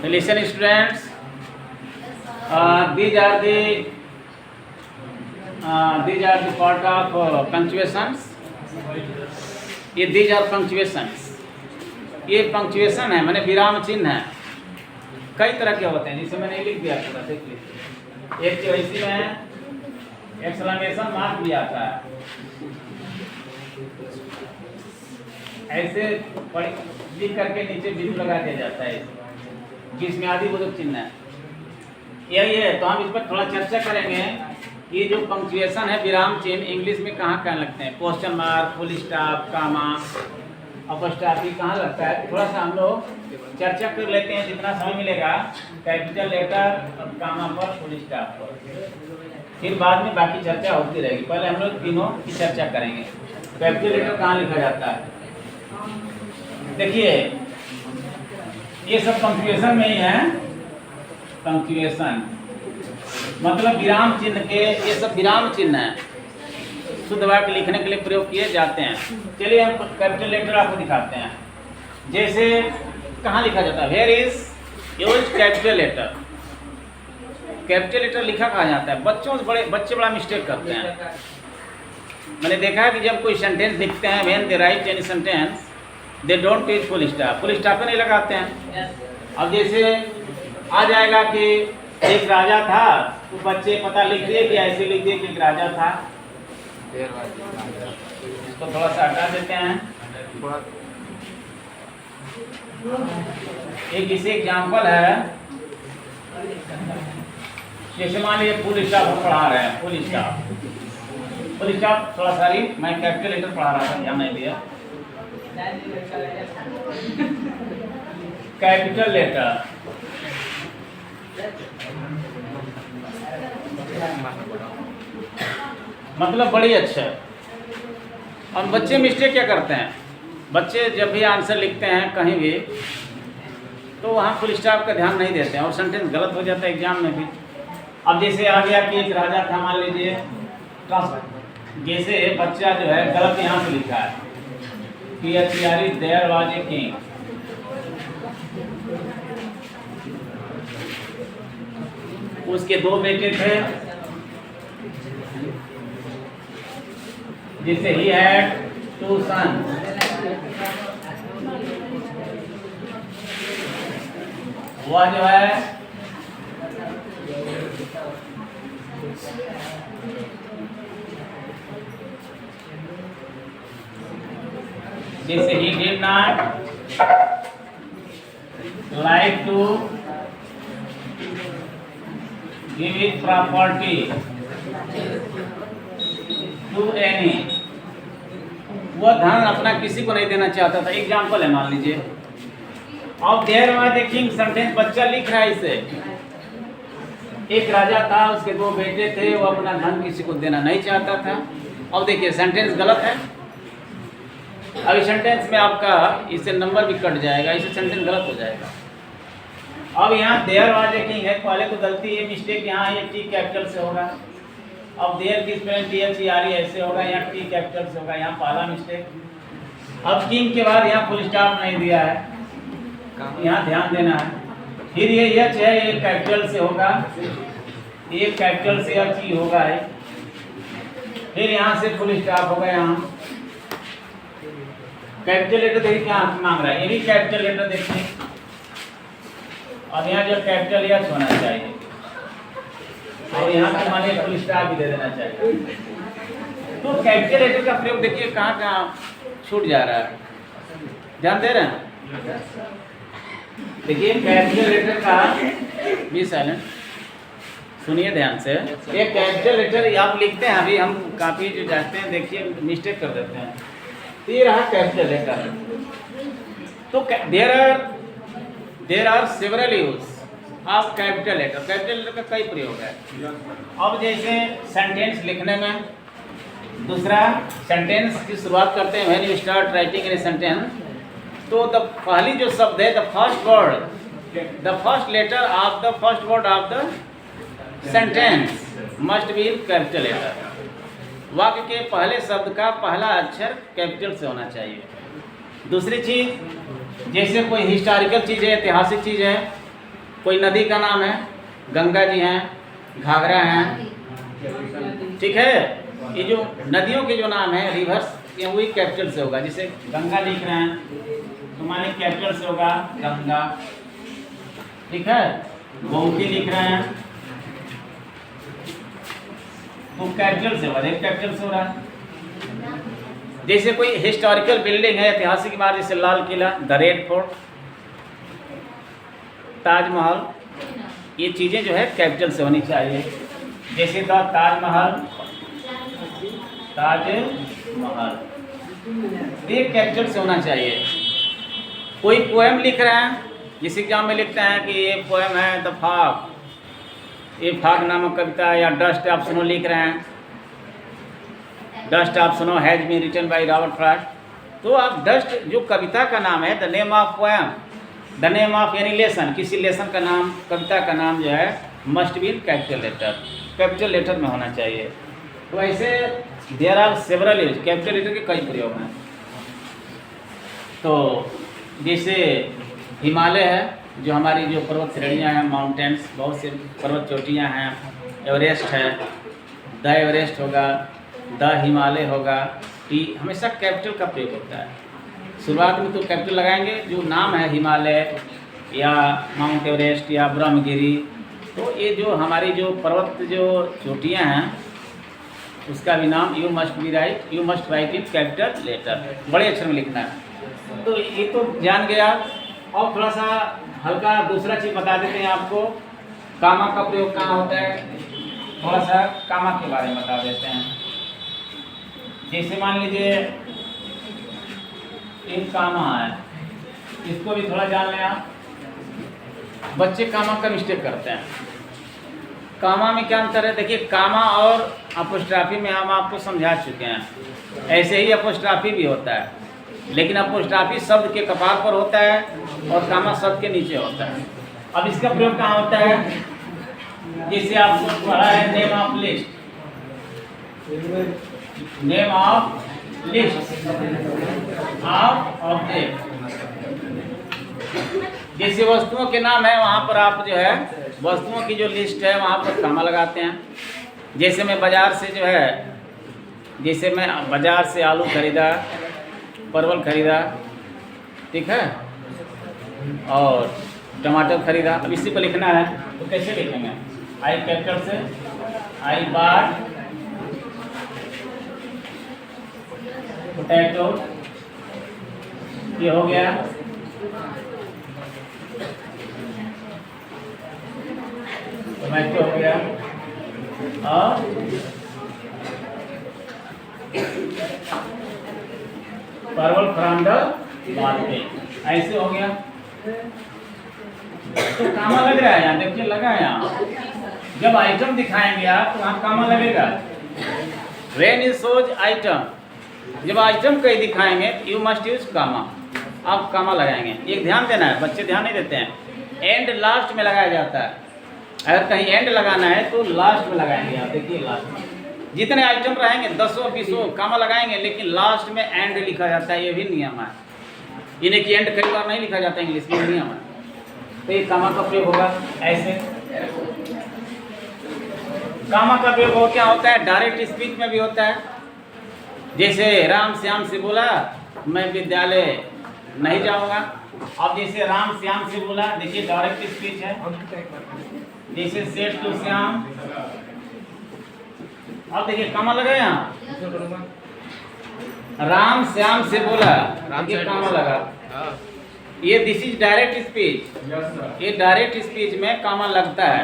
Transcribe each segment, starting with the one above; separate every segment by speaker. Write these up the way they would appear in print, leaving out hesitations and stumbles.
Speaker 1: Listen students, these are the part of punctuations. These are punctuations. ये punctuation है, मैंने विराम चिन्ह है। कई तरह के होते हैं, जिसे मैंने लिख दिया पूरा, देख लीजिए। एक इसी में एक्सक्लेमेशन मार्क भी आता है, ऐसे लिख करके नीचे बिंदु लगा दिया जाता है, जिसमें आदिबोधक चिन्ह है। यही है, तो हम इस पर थोड़ा चर्चा करेंगे कि जो पंक्चुएशन है, विराम चिन्ह इंग्लिश में कहाँ कहाँ लगते हैं। क्वेश्चन मार्क, फुल स्टॉप, कामा, अपॉस्ट्रोफी कहाँ लगता है, थोड़ा सा हम लोग चर्चा कर लेते हैं जितना समय मिलेगा। कैपिटल लेटर, कामा पर, फुल स्टॉप पर, फिर बाद में बाकी चर्चा होती रहेगी। पहले हम लोग तीनों की चर्चा करेंगे। कैपिटल लेटर कहाँ लिखा जाता है, देखिए ये सब पंक्चुएशन में ही है। पंक्चुएशन मतलब विराम चिन्ह के, ये सब विराम चिन्ह है, शुद्ध वाक्य लिखने के लिए प्रयोग किए जाते हैं। चलिए हम कैपिटल लेटर आपको दिखाते हैं। जैसे कहाँ लिखा जाता है, where is used capital letter. Capital letter लिखा कहाँ जाता है, बच्चे बड़ा मिस्टेक करते हैं। मैंने देखा है कि जब कोई सेंटेंस लिखते हैं, when they right any sentence they don't use full stop, full stop नहीं लगाते हैं। अब जैसे आ जाएगा कि एक राजा था, तो बच्चे पता लिख दिए कि ऐसे लिख दिए कि एक राजा था। इसको थोड़ा सा हटा देते हैं। एक इसे एग्जाम्पल है, जैसे मान लीजिए फुल स्टॉप हम पढ़ा रहे हैं। फुल स्टॉप थोड़ा सारी मैं कैपिटल लेटर पढ़ा रहा था, ध्यान नहीं दिया। कैपिटल लेटर मतलब बड़ी अच्छा है। और बच्चे मिस्टेक क्या करते हैं, बच्चे जब भी आंसर लिखते हैं कहीं भी, तो वहाँ फुल स्टॉप का ध्यान नहीं देते हैं और सेंटेंस गलत हो जाता है एग्जाम में भी। अब जैसे आ गया कि एक राजा था, मान लीजिए, जैसे बच्चा जो है गलत यहाँ से लिखा है कि देयर वाज ए किंग। उसके दो बेटे थे, जिससे ही हैड टू सन्स। वह जो है जैसे ही did not like to give it property to any, वह धन अपना किसी को नहीं देना चाहता था। एग्जाम्पल है, मान लीजिए अब there was a king, sentence बच्चा लिख रहा है इसे। एक राजा था, उसके दो बेटे थे, वो अपना धन किसी को देना नहीं चाहता था। अब देखिए सेंटेंस गलत है। अभी सेंटेंस में आपका इससे नंबर भी कट जाएगा, इससे सेंटेंस गलत हो जाएगा। अब यहाँ देयर वाज ए किंग है, पहले तो गलती है, मिस्टेक यहाँ है, टी कैपिटल से होगा। अब देयर की स्पेलिंग THERE ऐसे होगा, यहाँ टी कैपिटल से होगा, यहाँ पहला मिस्टेक। अब किंग के बाद यहाँ फुल स्टॉप नहीं दिया है, यहाँ ध्यान देना है। फिर ये एच है, ये कैपिटल से होगा, ये कैपिटल से एच ही होगा है। फिर यहाँ से फुल स्टॉप होगा, यहाँ कैपिटल लेटर देखिए क्या मांग रहा है, ये भी कैपिटल लेटर देखिए। और यहाँ जो कैपिटल एच होना चाहिए, और यहाँ पे माने फुल स्टॉप भी दे देना चाहिए। तो कैपिटल लेटर का प्रयोग देखिए कहाँ कहाँ छूट जा रहा है, ध्यान दे रहे हैं। देखिए कैपिटल लेटर का भी साइलेंट, सुनिए ध्यान से। ये कैपिटल लेटर आप लिखते हैं, अभी हम काफ़ी जो जाते हैं देखिए मिस्टेक कर देते हैं। तो ये रहा कैपिटल लेटर। तो there are several use of capital letter. Capital letter का कई प्रयोग है। अब जैसे सेंटेंस लिखने में, दूसरा सेंटेंस की शुरुआत करते हैं, when you start writing in a sentence, तो द पहली जो शब्द है, the first letter of the first word of the sentence must be in capital letter. वाक्य के पहले शब्द का पहला अक्षर कैपिटल से होना चाहिए। दूसरी चीज, जैसे कोई हिस्टोरिकल चीज़ है, ऐतिहासिक चीज़ है, कोई नदी का नाम है, गंगा जी हैं, घाघरा हैं, ठीक है। ये जो नदियों के जो नाम है रिवर्स, ये वही कैपिटल से होगा। जैसे गंगा लिख रहे हैं तो माने कैपिटल से होगा गंगा, ठीक है। गोमती लिख रहे हैं तो कैपिटल से होगा, कैपिटल से हो रहा है। जैसे कोई हिस्टोरिकल बिल्डिंग है, ऐतिहासिक इमारत, जैसे Lal Qila, the red fort, Taj Mahal, ये चीज़ें जो है कैपिटल से होनी चाहिए। जैसे द ताजमहल, ताजमहल, ये कैपिटल से होना चाहिए। कोई पोएम लिख रहे हैं, जिस एग्जाम में लिखते हैं कि ये पोएम है द फाग, ये फाग नामक कविता, या डस्ट ऑफ स्नो लिख रहे हैं, dust of snow has been written by Robert Frost, तो आप डस्ट जो कविता का नाम है, the name of poem, the name of any lesson, किसी लेसन का नाम, कविता का नाम जो है must be in capital letter, capital letter में होना चाहिए। तो ऐसे there are several use, capital letter के कई प्रयोग हैं। तो जैसे हिमालय है, जो हमारी जो पर्वत श्रेणियाँ हैं, माउंटेन्स, बहुत से पर्वत चोटियाँ हैं, एवरेस्ट है, द एवरेस्ट होगा, द हिमालय होगा, टी, हमेशा कैपिटल का प्रयोग होता है। शुरुआत में तो कैपिटल लगाएंगे, जो नाम है हिमालय या माउंट एवरेस्ट या ब्रह्मगिरी, तो ये जो हमारी जो पर्वत जो चोटियाँ हैं उसका भी नाम you must write in capital letter, बड़े अक्षर में लिखना है। तो ये तो जान गया। और थोड़ा सा हल्का दूसरा चीज़ बता देते हैं आपको, कामा का प्रयोग कहाँ होता है, थोड़ा सा कामा के बारे में बता देते हैं। जैसे मान लीजिए एक कामा है, इसको भी थोड़ा जान लें आप। बच्चे कामा का मिस्टेक करते हैं। कामा में क्या अंतर है, देखिए कामा और अपोस्ट्राफी में हम आपको समझा चुके हैं। ऐसे ही अपोस्ट्राफी भी होता है, लेकिन अपोस्ट्राफी शब्द के कपार पर होता है और कामा शब्द के नीचे होता है। अब इसका प्रयोग कहाँ होता है, जैसे आपको पढ़ा है name of list, name of list of object, जैसे वस्तुओं के नाम है वहाँ पर आप जो है वस्तुओं की जो लिस्ट है वहाँ पर कामा लगाते हैं। जैसे मैं बाज़ार से जो है, जैसे मैं बाज़ार से आलू खरीदा, परवल खरीदा, ठीक है, और टमाटर खरीदा। अब इसी को लिखना है तो कैसे लिखेंगे, आई कैपिटल से, आई बॉट पोटैटो, ये हो गया। टोमेटो हो गया, और परवल फ्रॉम द मार्केट, ऐसे हो गया। तो कामा लग रहा है यहाँ, देखिए लगा है यहाँ। जब आइटम दिखाएंगे आप तो वहाँ कामा लगेगा। व्हेन यू शोज आइटम, जब आइटम कहीं दिखाएंगे यू मस्ट यूज कामा, आप कामा लगाएंगे। एक ध्यान देना है, बच्चे ध्यान नहीं देते हैं। एंड लास्ट में लगाया जाता है, अगर कहीं एंड लगाना है तो लास्ट में लगाएंगे। आप देखिए लास्ट में जितने आइटम रहेंगे 10-20 कामा लगाएंगे, लेकिन लास्ट में एंड लिखा जाता है, ये भी नियम है। इन्हें कि एंड कई बार नहीं लिखा जाता है, इंग्लिश में नियम है। तो ये कामा का प्रयोग होगा ऐसे। कामा का प्रयोग क्या होता है, डायरेक्ट स्पीच में भी होता है। जैसे राम श्याम से बोला मैं विद्यालय नहीं जाऊंगा। अब जैसे राम श्याम से बोला, देखिए डायरेक्ट स्पीच है। जैसे सेठ टू श्याम, अब देखिए कामा लगा यहाँ। राम श्याम से बोला, देखिए कामा लगा। ये दिस इज डायरेक्ट स्पीच, ये डायरेक्ट स्पीच में कामा लगता है।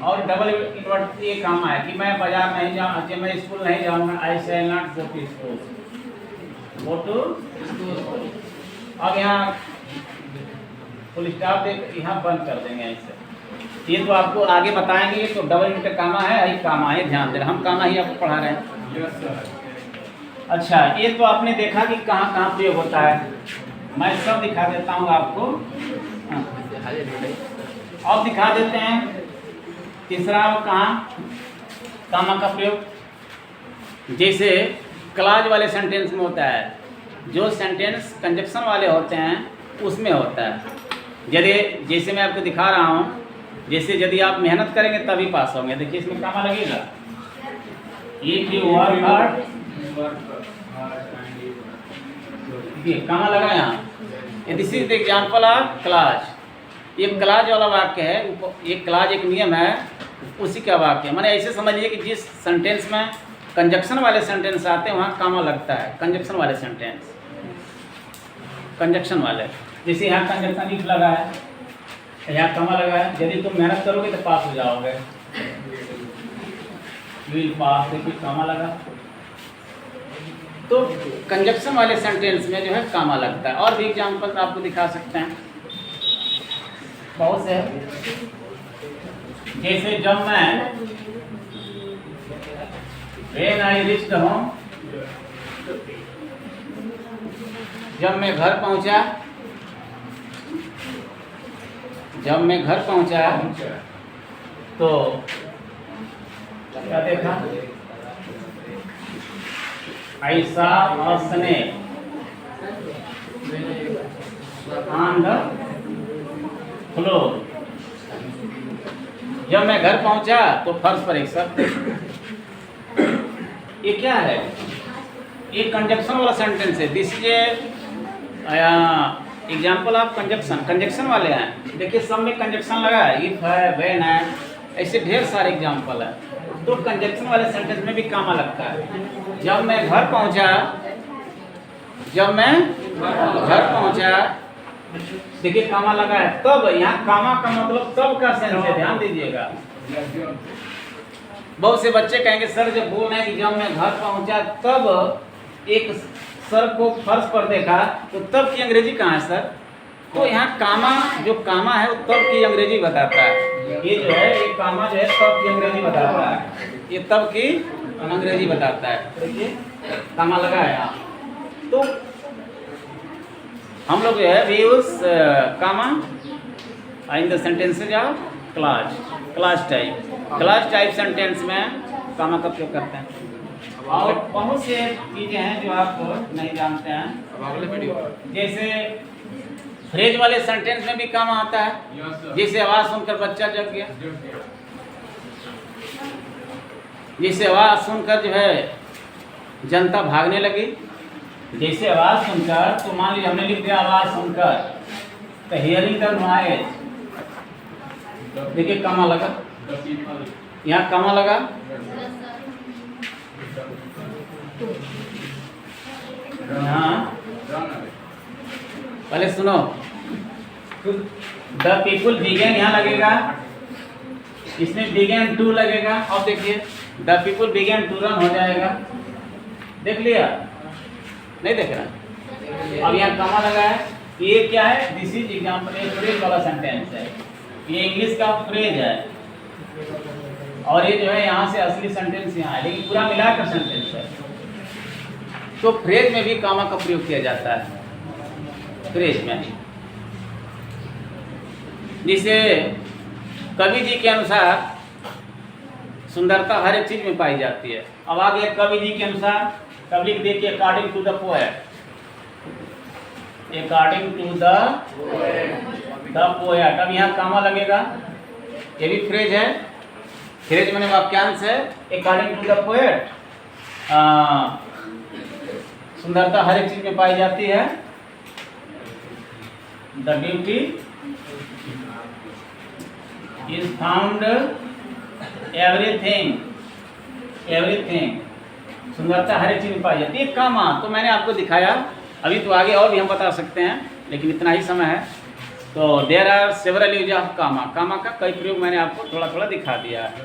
Speaker 1: और डबल इन्वर्ट ये कामा है कि मैं बाजार नहीं जाऊँ, मैं स्कूल नहीं जाऊँगा, I shall not go to school, go to school. अब यहाँ फुल स्टॉप दे, यहाँ बंद कर देंगे ऐसे। ये तो आपको आगे बताएंगे, तो डबल इंटर कामा है, यही कामा है, ध्यान देना। हम कामा ही आपको पढ़ा रहे हैं। अच्छा, ये तो आपने देखा कि कहाँ कहाँ प्रयोग होता है। मैं सब दिखा देता हूँ आपको, और दिखा देते हैं। तीसरा कहाँ कामा का प्रयोग, जैसे क्लॉज वाले सेंटेंस में होता है। जो सेंटेंस कंजक्शन वाले होते हैं उसमें होता है। यदि जैसे मैं आपको दिखा रहा हूँ, जैसे यदि आप मेहनत करेंगे तभी पास होंगे। देखिए इसमें कामा लगेगा, इफ यू वर्क हार्ड, देखिए कामा लगा यहाँ। This is the example of clause. ये क्लाज वाला वाक्य है, ये क्लाज एक नियम है, उसी का वाक्य। माने ऐसे समझिए कि जिस सेंटेंस में कंजक्शन वाले सेंटेंस आते हैं वहाँ कामा लगता है। कंजक्शन वाले सेंटेंस, कंजक्शन वाले, जैसे यहाँ कंजक्शन इफ लगा है, यहाँ कामा लगा है। यदि तुम मेहनत करोगे तो पास हो जाओगे, विल पास, देखिए कामा लगा। तो कंजक्शन वाले सेंटेंस में जो है कामा लगता है। और भी एग्जाम्पल आपको दिखा सकते हैं, बहुत से। जैसे जब मैं व्हेन आई रीच्ड होम, जब मैं घर पहुंचा, जब मैं घर पहुंचा तो क्या देखा, I saw a snake on the floor. जब मैं घर पहुंचा तो फर्श पर एक शब्द, ये क्या है, ये कंजक्शन वाला सेंटेंस है। This is example of conjunction, conjunction वाले हैं। देखिए सब में कंजक्शन लगा है, इफ है, व्हेन है, ऐसे ढेर सारे एग्जाम्पल है। तो कंजक्शन वाले सेंटेंस में भी कामा लगता है। जब मैं घर पहुंचा, जब मैं घर पहुंचा, देखिए कामा लगा है। तब, यहाँ कामा का मतलब तब का सेंस है, ध्यान दीजिएगा। बहुत से बच्चे कहेंगे सर जब बोल रहे हैं कि जब मैं घर पहुंचा तब एक सर को फर्श पर देखा, तो तब की अंग्रेजी कहाँ है सर? तो यहाँ कामा, जो कामा है वो तब की अंग्रेजी बताता है। ये जो है, ये कामा जो है तब की अंग्रेजी बताता है, ये तब की अंग्रेजी बताता है। देखिए कामा लगा है यहाँ। तो हम लोग जो है we use comma in the sentences of clause, clause type. Clause type sentence में कामा का प्रयोग करते हैं। और बहुत से चीजें हैं जो आप नहीं जानते हैं। जैसे फ्रेज वाले सेंटेंस में भी कामा आता है। जैसे आवाज सुनकर बच्चा जग गया, जैसे आवाज सुनकर जो है जनता भागने लगी। जैसे आवाज सुनकर, तो मान लीजिए हमने लिख दिया आवाज सुनकर, तो हियरिंग द नॉइज, देखिए कामा लगा, यहाँ कामा लगा। यहाँ पहले सुनो, द पीपुल बिगेन यहाँ लगेगा, इसमें बिगेन टू लगेगा। और देखिए the people begin to run हो जाएगा। देख लिया? नहीं देख रहा? अब यहाँ कामा लगा है। ये क्या है? दिस इज एग्जाम्पल, एक फ्रेज वाला सेंटेंस है। ये इंग्लिश का फ्रेज है, और ये जो है यहाँ से असली सेंटेंस यहाँ है, लेकिन पूरा मिलाकर सेंटेंस है। तो फ्रेज में भी कामा का प्रयोग किया जाता है, फ्रेज में। जिसे कवि जी के अनुसार सुंदरता हर एक चीज में पाई जाती है। अब आगे कवि जी के अनुसार, कवि लिख देखिए according to the poet, according to the poet. अब यहाँ कामा लगेगा, ये भी फ्रेज है। फ्रेज मैंने वाक्यांश है। अकॉर्डिंग टू द पोएट, सुंदरता हर एक चीज में पाई जाती है। The beauty is found everything, everything, सुंदरता हर एक चीज में पाई जाती है। कामा तो मैंने आपको दिखाया, अभी तो आगे और भी हम बता सकते हैं, लेकिन इतना ही समय है। तो there are several use of comma, comma का कई प्रयोग मैंने आपको थोड़ा थोड़ा दिखा दिया है,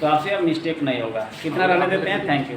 Speaker 1: तो आपसे अब मिस्टेक नहीं होगा। कितना रहने देते हैं? Thank you.